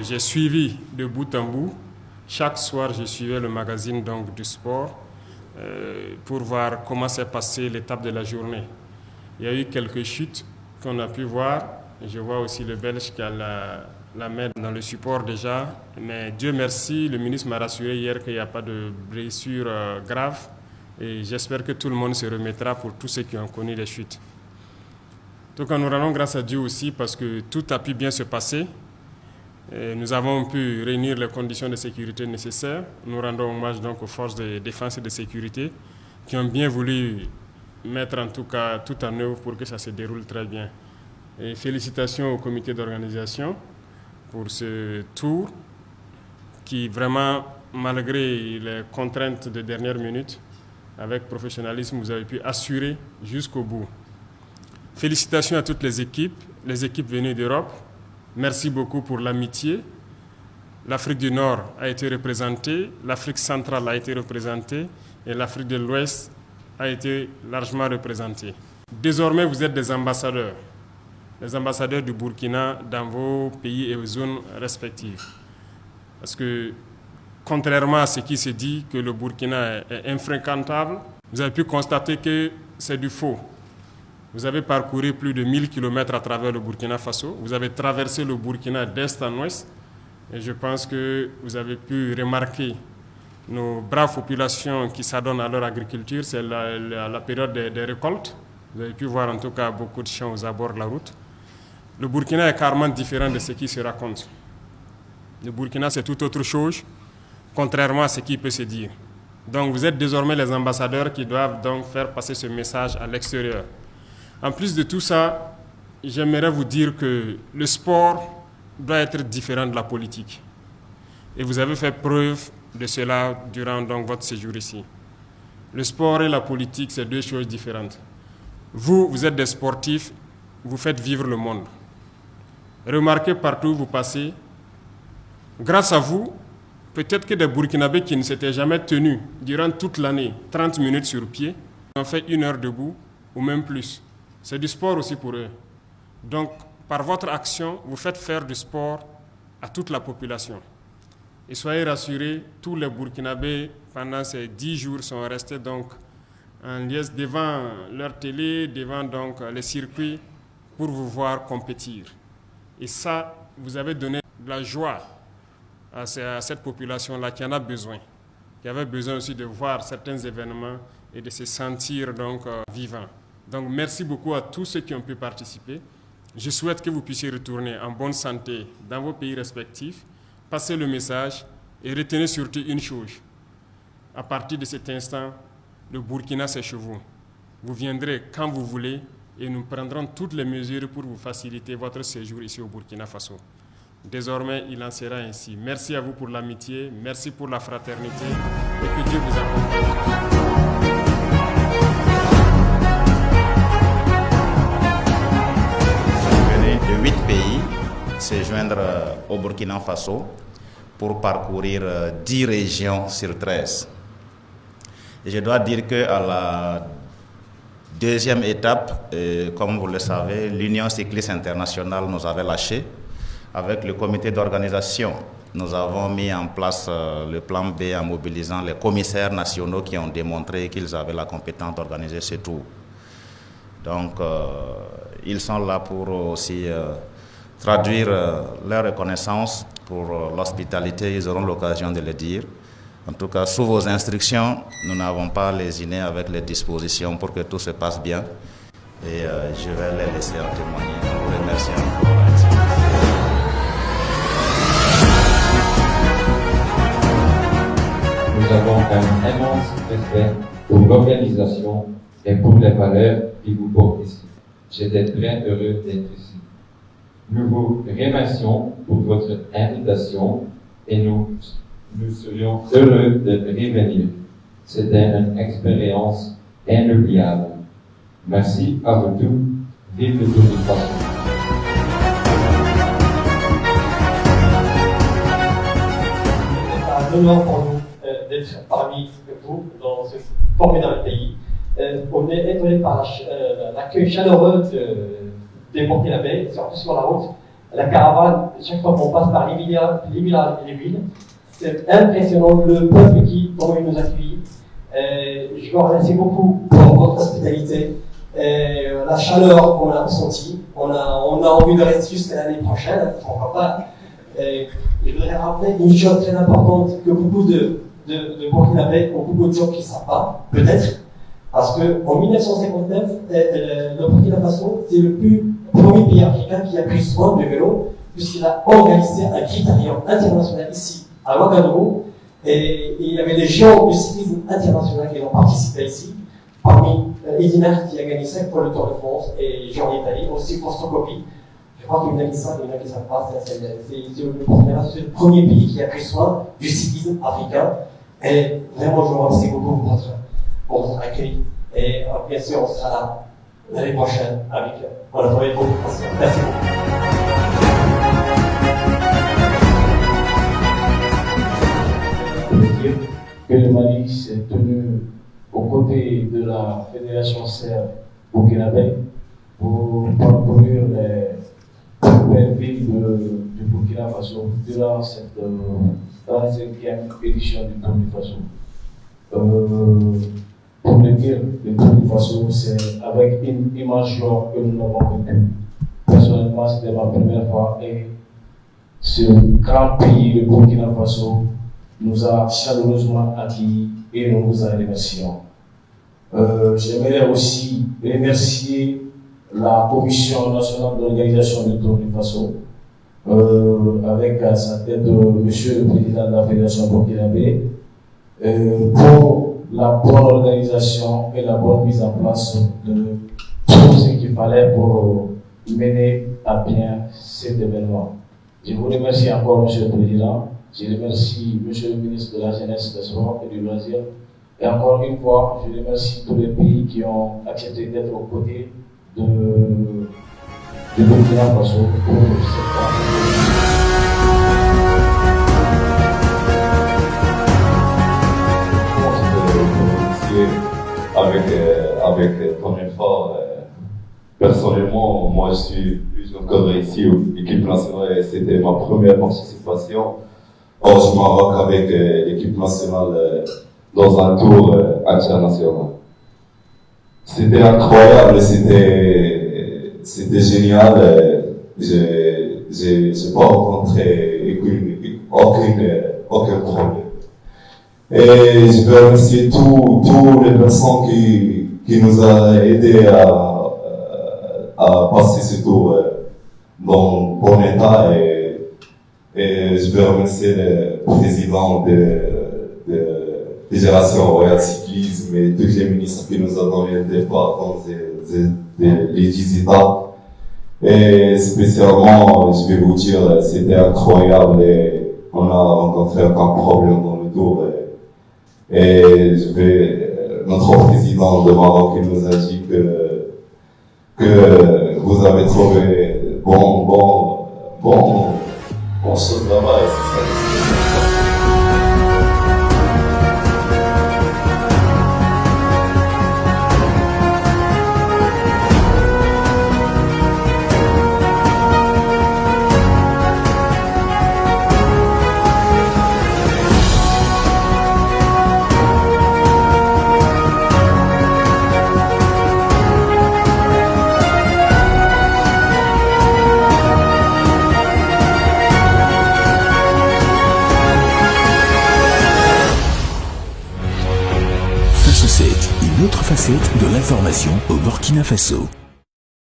j'ai suivi de bout en bout. Chaque soir, je suivais le magazine donc, du sport pour voir comment s'est passée l'étape de la journée. Il y a eu quelques chutes qu'on a pu voir. Je vois aussi le Belge qui a la main dans le support déjà. Mais Dieu merci, le ministre m'a rassuré hier qu'il n'y a pas de blessure grave. Et j'espère que tout le monde se remettra pour tous ceux qui ont connu les chutes. Donc nous rendons grâce à Dieu aussi parce que tout a pu bien se passer. Et nous avons pu réunir les conditions de sécurité nécessaires. Nous rendons hommage donc aux forces de défense et de sécurité qui ont bien voulu mettre en tout cas tout en œuvre pour que ça se déroule très bien. Et félicitations au comité d'organisation pour ce tour qui vraiment, malgré les contraintes de dernière minute, avec professionnalisme, vous avez pu assurer jusqu'au bout. Félicitations à toutes les équipes venues d'Europe. Merci beaucoup pour l'amitié. L'Afrique du Nord a été représentée, l'Afrique centrale a été représentée et l'Afrique de l'Ouest a été largement représentée. Désormais, vous êtes des ambassadeurs du Burkina dans vos pays et vos zones respectives. Parce que, contrairement à ce qui se dit que le Burkina est infréquentable, vous avez pu constater que c'est du faux. Vous avez parcouru plus de 1000 km à travers le Burkina Faso. Vous avez traversé le Burkina d'est en ouest. Et je pense que vous avez pu remarquer nos braves populations qui s'adonnent à leur agriculture. C'est la période des récoltes. Vous avez pu voir en tout cas beaucoup de champs aux abords de la route. Le Burkina est carrément différent de ce qui se raconte. Le Burkina, c'est tout autre chose, contrairement à ce qui peut se dire. Donc vous êtes désormais les ambassadeurs qui doivent donc faire passer ce message à l'extérieur. En plus de tout ça, j'aimerais vous dire que le sport doit être différent de la politique. Et vous avez fait preuve de cela durant donc votre séjour ici. Le sport et la politique, c'est deux choses différentes. Vous êtes des sportifs, vous faites vivre le monde. Remarquez partout où vous passez, grâce à vous, peut-être que des Burkinabés qui ne s'étaient jamais tenus durant toute l'année, 30 minutes sur pied, ont fait 1 heure debout ou même plus. C'est du sport aussi pour eux. Donc, par votre action, vous faites faire du sport à toute la population. Et soyez rassurés, tous les Burkinabés, pendant ces 10 jours, sont restés donc en liesse devant leur télé, devant donc les circuits, pour vous voir compétir. Et ça, vous avez donné de la joie à cette population-là qui en a besoin, qui avait besoin aussi de voir certains événements et de se sentir donc vivants. Donc merci beaucoup à tous ceux qui ont pu participer. Je souhaite que vous puissiez retourner en bonne santé dans vos pays respectifs, passer le message et retenez surtout une chose. À partir de cet instant, le Burkina c'est chez vous. Vous viendrez quand vous voulez et nous prendrons toutes les mesures pour vous faciliter votre séjour ici au Burkina Faso. Désormais, il en sera ainsi. Merci à vous pour l'amitié, merci pour la fraternité et que Dieu vous accompagne. De 8 pays se joindre au Burkina Faso pour parcourir 10 régions sur 13. Et je dois dire qu'à la deuxième étape, comme vous le savez, l'Union cycliste internationale nous avait lâchés. Avec le comité d'organisation, nous avons mis en place le plan B en mobilisant les commissaires nationaux qui ont démontré qu'ils avaient la compétence d'organiser ce tour. Donc, ils sont là pour aussi traduire leur reconnaissance pour l'hospitalité. Ils auront l'occasion de le dire. En tout cas, sous vos instructions, nous n'avons pas lésiné avec les dispositions pour que tout se passe bien. Et je vais les laisser en témoigner. Je vous remercie encore. Nous avons un immense respect pour l'organisation et pour les valeurs qui vous portent ici. J'étais très heureux d'être ici. Nous vous remercions pour votre invitation et nous serions heureux de revenir. C'était une expérience inoubliable. Merci à vous tous. Vive le Tour du Faso. C'est un honneur pour nous d'être parmi vous dans ce formidable pays. On est étonné par l'accueil chaleureux des Burkinabés, surtout sur la route. La caravane, chaque fois qu'on passe par les villages et les villes, c'est impressionnant le peuple dont il nous accueille. Je vous remercie beaucoup pour votre hospitalité, la chaleur qu'on a ressentie. On a envie de rester jusqu'à l'année prochaine, pourquoi pas. Je voudrais rappeler une chose très importante que beaucoup de Burkinabés ont beaucoup de gens qui ne savent pas, peut-être, parce qu'en 1959, le Burkina Faso, c'est le premier pays africain qui a pris soin du vélo, puisqu'il a organisé un critérium international ici, à Ouagadougou, et il y avait des géants du cyclisme international qui ont participé ici, parmi Edina qui a gagné 5 fois le Tour de France, et Jean Italie, aussi Costocopie. Je crois qu'il y en a qui savent, il y en a qui ne savent pas, c'est le premier pays qui a pris soin du cyclisme africain. Et vraiment, je vous remercie beaucoup pour votre accueil. Et bien sûr, on sera là l'année prochaine avec on a travaillé beaucoup. Merci beaucoup. Je veux dire que le Mali s'est tenu aux côtés de la Fédération serbe burkinabé pour parcourir les plus belles villes du Burkina Faso durant cette 35e édition du Tour du Faso. Pour le dire, le Tour du Faso, c'est avec une image joie que nous l'avons vécu. Personnellement, c'était ma première fois et ce grand pays, le Burkina Faso, nous a chaleureusement accueillis et nous vous en remercions. J'aimerais aussi remercier la Commission nationale d'organisation du Tour du Faso, avec à sa tête Monsieur le Président de la Fédération burkinabé, pour la bonne organisation et la bonne mise en place de tout ce qu'il fallait pour mener à bien cet événement. Je vous remercie encore, Monsieur le Président. Je remercie Monsieur le ministre de la Jeunesse, des Sports et du Loisir. Et encore une fois, je remercie tous les pays qui ont accepté d'être aux côtés de Burkina Faso pour cette campagne. Avec ton effort. Personnellement, moi je suis plus encore ici au l'équipe nationale et c'était ma première participation hors du Maroc avec l'équipe nationale dans un tour international. C'était incroyable, c'était génial. J'ai pas rencontré aucun problème. Et je veux remercier tous les personnes qui nous ont aidés à passer ce tour dans bon état et je veux remercier le président de Fédération Royale Cyclisme et tous les ministres qui nous ont donné le départ dans les visites. Et spécialement, je vais vous dire, c'était incroyable et on n'a rencontré aucun problème dans le tour. Et notre président de Maroc nous a dit que vous avez trouvé bon chose là-bas et c'est ça. Une autre facette de l'information au Burkina Faso.